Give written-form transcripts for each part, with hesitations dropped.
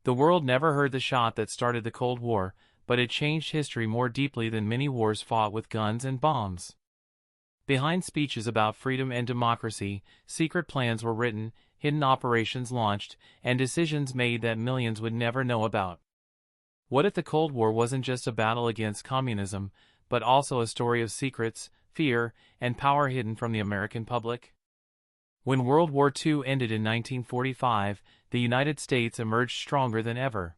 The world never heard the shot that started the Cold War, but it changed history more deeply than many wars fought with guns and bombs. Behind speeches about freedom and democracy, secret plans were written, hidden operations launched, and decisions made that millions would never know about. What if the Cold War wasn't just a battle against communism, but also a story of secrets, fear, and power hidden from the American public? When World War II ended in 1945, the United States emerged stronger than ever.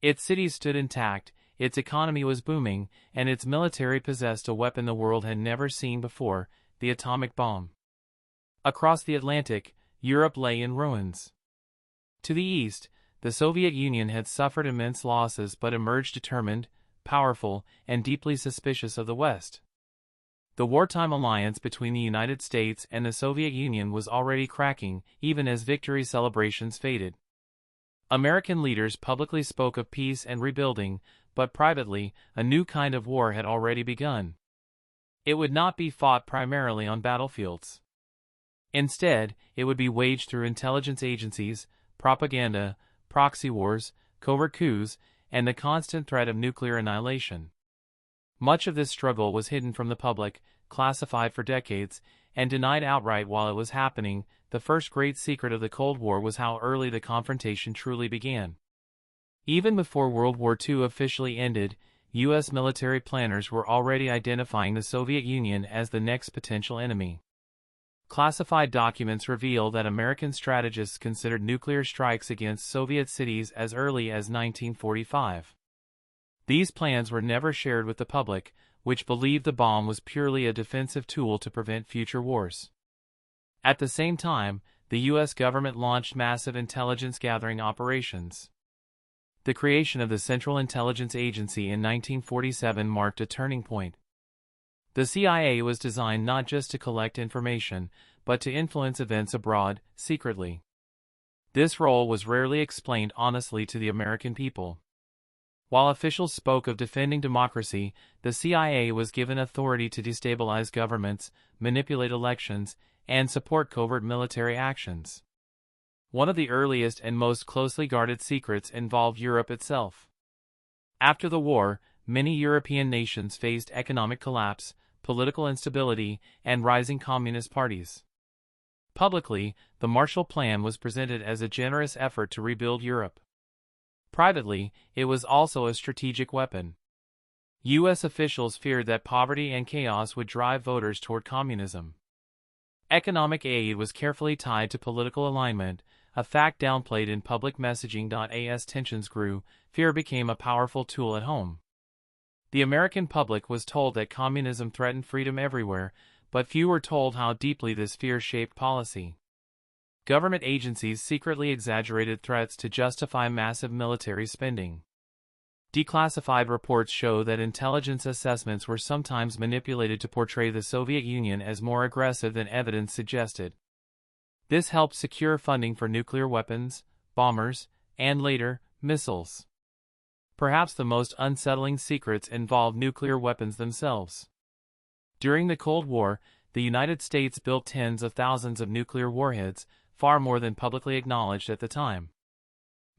Its cities stood intact, its economy was booming, and its military possessed a weapon the world had never seen before, the atomic bomb. Across the Atlantic, Europe lay in ruins. To the east, the Soviet Union had suffered immense losses but emerged determined, powerful, and deeply suspicious of the West. The wartime alliance between the United States and the Soviet Union was already cracking, even as victory celebrations faded. American leaders publicly spoke of peace and rebuilding, but privately, a new kind of war had already begun. It would not be fought primarily on battlefields. Instead, it would be waged through intelligence agencies, propaganda, proxy wars, covert coups, and the constant threat of nuclear annihilation. Much of this struggle was hidden from the public, classified for decades, and denied outright while it was happening. The first great secret of the Cold War was how early the confrontation truly began. Even before World War II officially ended, U.S. military planners were already identifying the Soviet Union as the next potential enemy. Classified documents reveal that American strategists considered nuclear strikes against Soviet cities as early as 1945. These plans were never shared with the public, which believed the bomb was purely a defensive tool to prevent future wars. At the same time, the U.S. government launched massive intelligence-gathering operations. The creation of the Central Intelligence Agency in 1947 marked a turning point. The CIA was designed not just to collect information, but to influence events abroad, secretly. This role was rarely explained honestly to the American people. While officials spoke of defending democracy, the CIA was given authority to destabilize governments, manipulate elections, and support covert military actions. One of the earliest and most closely guarded secrets involved Europe itself. After the war, many European nations faced economic collapse, political instability, and rising communist parties. Publicly, the Marshall Plan was presented as a generous effort to rebuild Europe. Privately, it was also a strategic weapon. U.S. officials feared that poverty and chaos would drive voters toward communism. Economic aid was carefully tied to political alignment, a fact downplayed in public messaging. As tensions grew, fear became a powerful tool at home. The American public was told that communism threatened freedom everywhere, but few were told how deeply this fear shaped policy. Government agencies secretly exaggerated threats to justify massive military spending. Declassified reports show that intelligence assessments were sometimes manipulated to portray the Soviet Union as more aggressive than evidence suggested. This helped secure funding for nuclear weapons, bombers, and later, missiles. Perhaps the most unsettling secrets involved nuclear weapons themselves. During the Cold War, the United States built tens of thousands of nuclear warheads, far more than publicly acknowledged at the time.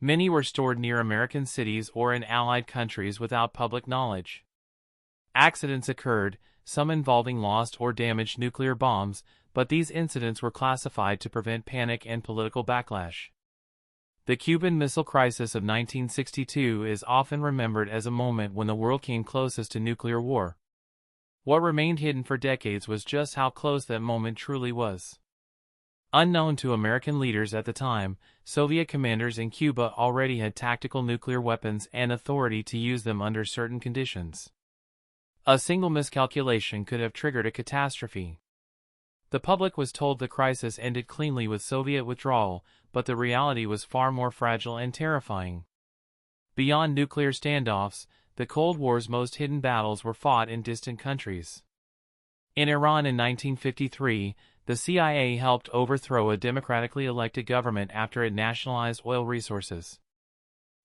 Many were stored near American cities or in Allied countries without public knowledge. Accidents occurred, some involving lost or damaged nuclear bombs, but these incidents were classified to prevent panic and political backlash. The Cuban Missile Crisis of 1962 is often remembered as a moment when the world came closest to nuclear war. What remained hidden for decades was just how close that moment truly was. Unknown to American leaders at the time, Soviet commanders in Cuba already had tactical nuclear weapons and authority to use them under certain conditions. A single miscalculation could have triggered a catastrophe. The public was told the crisis ended cleanly with Soviet withdrawal, but the reality was far more fragile and terrifying. Beyond nuclear standoffs, the Cold War's most hidden battles were fought in distant countries. In Iran in 1953, the CIA helped overthrow a democratically elected government after it nationalized oil resources.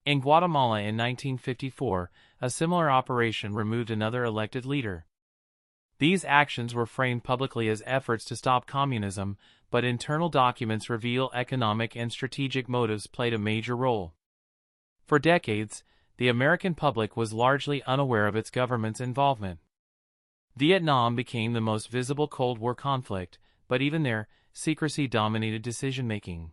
In Guatemala in 1954, a similar operation removed another elected leader. These actions were framed publicly as efforts to stop communism, but internal documents reveal economic and strategic motives played a major role. For decades, the American public was largely unaware of its government's involvement. Vietnam became the most visible Cold War conflict, but even there, secrecy dominated decision-making.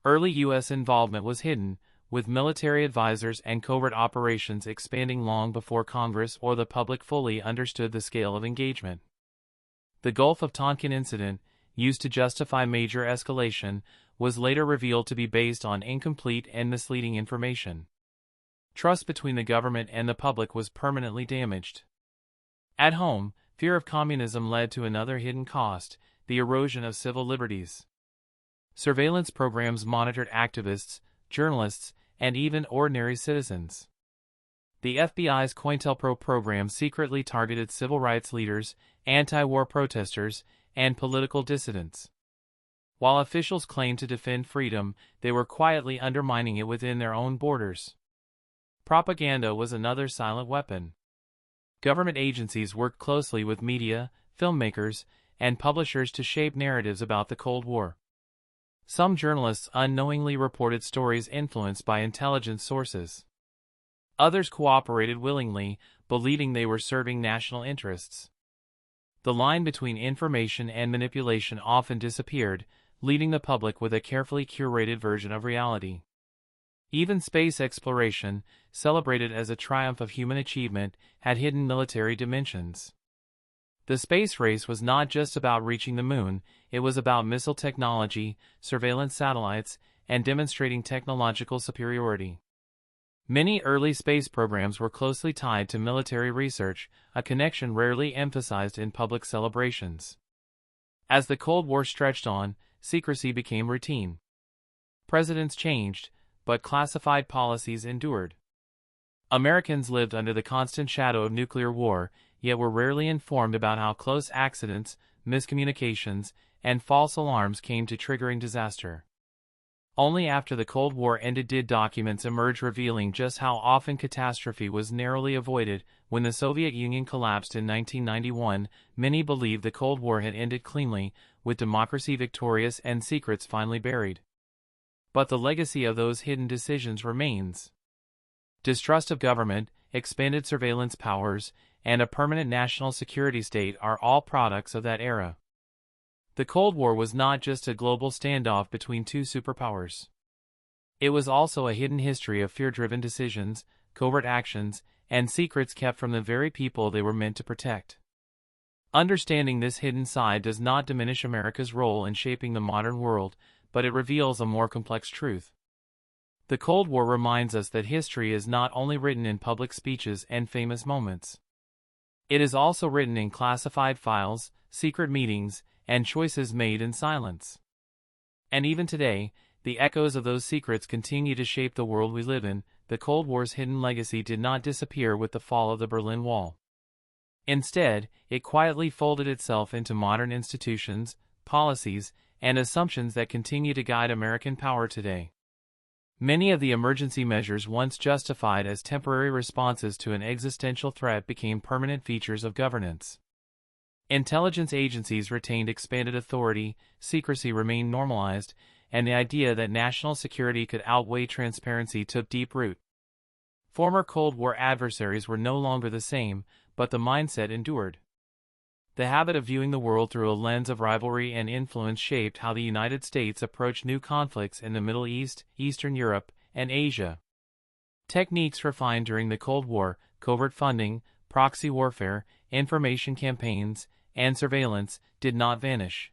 Early U.S. involvement was hidden, with military advisors and covert operations expanding long before Congress or the public fully understood the scale of engagement. The Gulf of Tonkin incident, used to justify major escalation, was later revealed to be based on incomplete and misleading information. Trust between the government and the public was permanently damaged. At home, fear of communism led to another hidden cost: the erosion of civil liberties. Surveillance programs monitored activists, journalists, and even ordinary citizens. The FBI's COINTELPRO program secretly targeted civil rights leaders, anti-war protesters, and political dissidents. While officials claimed to defend freedom, they were quietly undermining it within their own borders. Propaganda was another silent weapon. Government agencies worked closely with media, filmmakers, and publishers to shape narratives about the Cold War. Some journalists unknowingly reported stories influenced by intelligence sources. Others cooperated willingly, believing they were serving national interests. The line between information and manipulation often disappeared, leaving the public with a carefully curated version of reality. Even space exploration, celebrated as a triumph of human achievement, had hidden military dimensions. The space race was not just about reaching the moon, it was about missile technology, surveillance satellites, and demonstrating technological superiority. Many early space programs were closely tied to military research, a connection rarely emphasized in public celebrations. As the Cold War stretched on, secrecy became routine. Presidents changed, but classified policies endured. Americans lived under the constant shadow of nuclear war, yet were rarely informed about how close accidents, miscommunications, and false alarms came to triggering disaster. Only after the Cold War ended did documents emerge revealing just how often catastrophe was narrowly avoided. When the Soviet Union collapsed in 1991, many believed the Cold War had ended cleanly, with democracy victorious and secrets finally buried. But the legacy of those hidden decisions remains. Distrust of government, expanded surveillance powers, and a permanent national security state are all products of that era. The Cold War was not just a global standoff between two superpowers. It was also a hidden history of fear-driven decisions, covert actions, and secrets kept from the very people they were meant to protect. Understanding this hidden side does not diminish America's role in shaping the modern world, but it reveals a more complex truth. The Cold War reminds us that history is not only written in public speeches and famous moments. It is also written in classified files, secret meetings, and choices made in silence. And even today, the echoes of those secrets continue to shape the world we live in. The Cold War's hidden legacy did not disappear with the fall of the Berlin Wall. Instead, it quietly folded itself into modern institutions, policies, and assumptions that continue to guide American power today. Many of the emergency measures once justified as temporary responses to an existential threat became permanent features of governance. Intelligence agencies retained expanded authority, secrecy remained normalized, and the idea that national security could outweigh transparency took deep root. Former Cold War adversaries were no longer the same, but the mindset endured. The habit of viewing the world through a lens of rivalry and influence shaped how the United States approached new conflicts in the Middle East, Eastern Europe, and Asia. Techniques refined during the Cold War, covert funding, proxy warfare, information campaigns, and surveillance, did not vanish.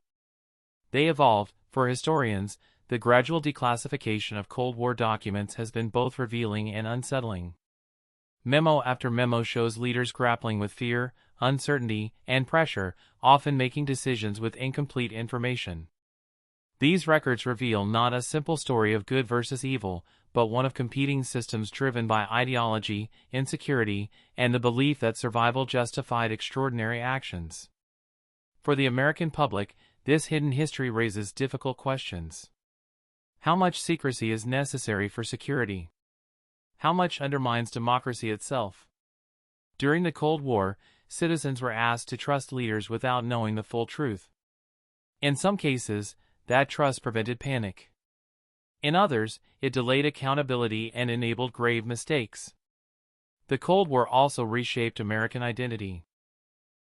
They evolved. For historians, the gradual declassification of Cold War documents has been both revealing and unsettling. Memo after memo shows leaders grappling with fear, uncertainty, and pressure, often making decisions with incomplete information. These records reveal not a simple story of good versus evil, but one of competing systems driven by ideology, insecurity, and the belief that survival justified extraordinary actions. For the American public, this hidden history raises difficult questions. How much secrecy is necessary for security? How much undermines democracy itself? During the Cold War, citizens were asked to trust leaders without knowing the full truth. In some cases, that trust prevented panic. In others, it delayed accountability and enabled grave mistakes. The Cold War also reshaped American identity.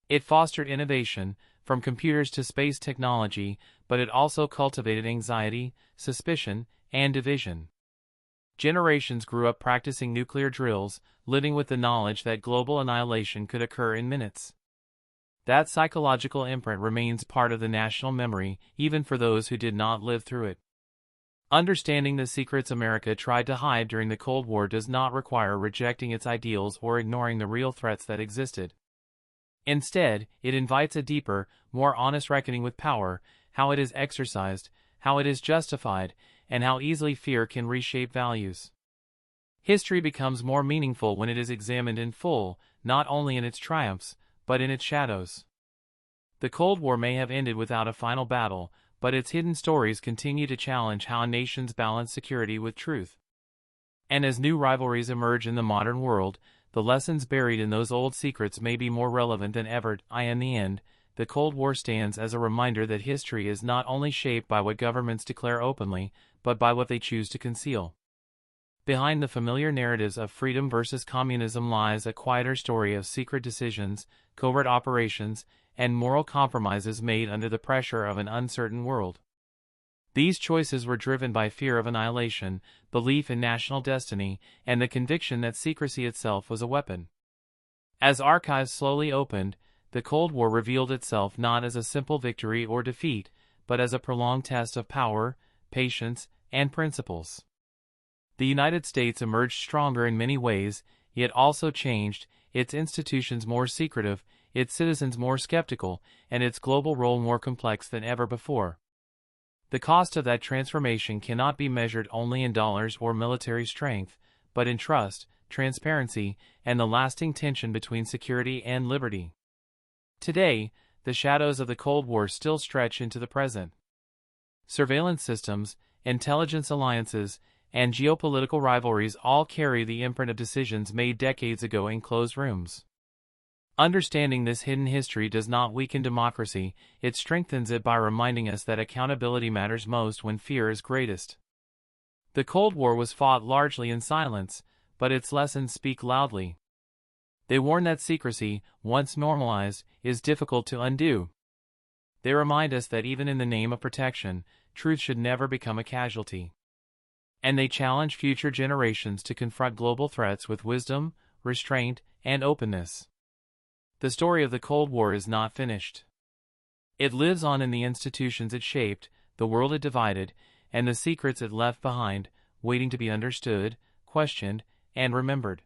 It fostered innovation, from computers to space technology, but it also cultivated anxiety, suspicion, and division. Generations grew up practicing nuclear drills, living with the knowledge that global annihilation could occur in minutes. That psychological imprint remains part of the national memory, even for those who did not live through it. Understanding the secrets America tried to hide during the Cold War does not require rejecting its ideals or ignoring the real threats that existed. Instead, it invites a deeper, more honest reckoning with power, how it is exercised, how it is justified, and how easily fear can reshape values. History becomes more meaningful when it is examined in full, not only in its triumphs, but in its shadows. The Cold War may have ended without a final battle, but its hidden stories continue to challenge how nations balance security with truth. And as new rivalries emerge in the modern world, the lessons buried in those old secrets may be more relevant than ever. In the end, the Cold War stands as a reminder that history is not only shaped by what governments declare openly, but by what they choose to conceal. Behind the familiar narratives of freedom versus communism lies a quieter story of secret decisions, covert operations, and moral compromises made under the pressure of an uncertain world. These choices were driven by fear of annihilation, belief in national destiny, and the conviction that secrecy itself was a weapon. As archives slowly opened, the Cold War revealed itself not as a simple victory or defeat, but as a prolonged test of power, patience, and principles. The United States emerged stronger in many ways, yet also changed, its institutions more secretive, its citizens more skeptical, and its global role more complex than ever before. The cost of that transformation cannot be measured only in dollars or military strength, but in trust, transparency, and the lasting tension between security and liberty. Today, the shadows of the Cold War still stretch into the present. Surveillance systems, intelligence alliances, and geopolitical rivalries all carry the imprint of decisions made decades ago in closed rooms. Understanding this hidden history does not weaken democracy, it strengthens it by reminding us that accountability matters most when fear is greatest. The Cold War was fought largely in silence, but its lessons speak loudly. They warn that secrecy, once normalized, is difficult to undo. They remind us that even in the name of protection, truth should never become a casualty. And they challenge future generations to confront global threats with wisdom, restraint, and openness. The story of the Cold War is not finished. It lives on in the institutions it shaped, the world it divided, and the secrets it left behind, waiting to be understood, questioned, and remembered.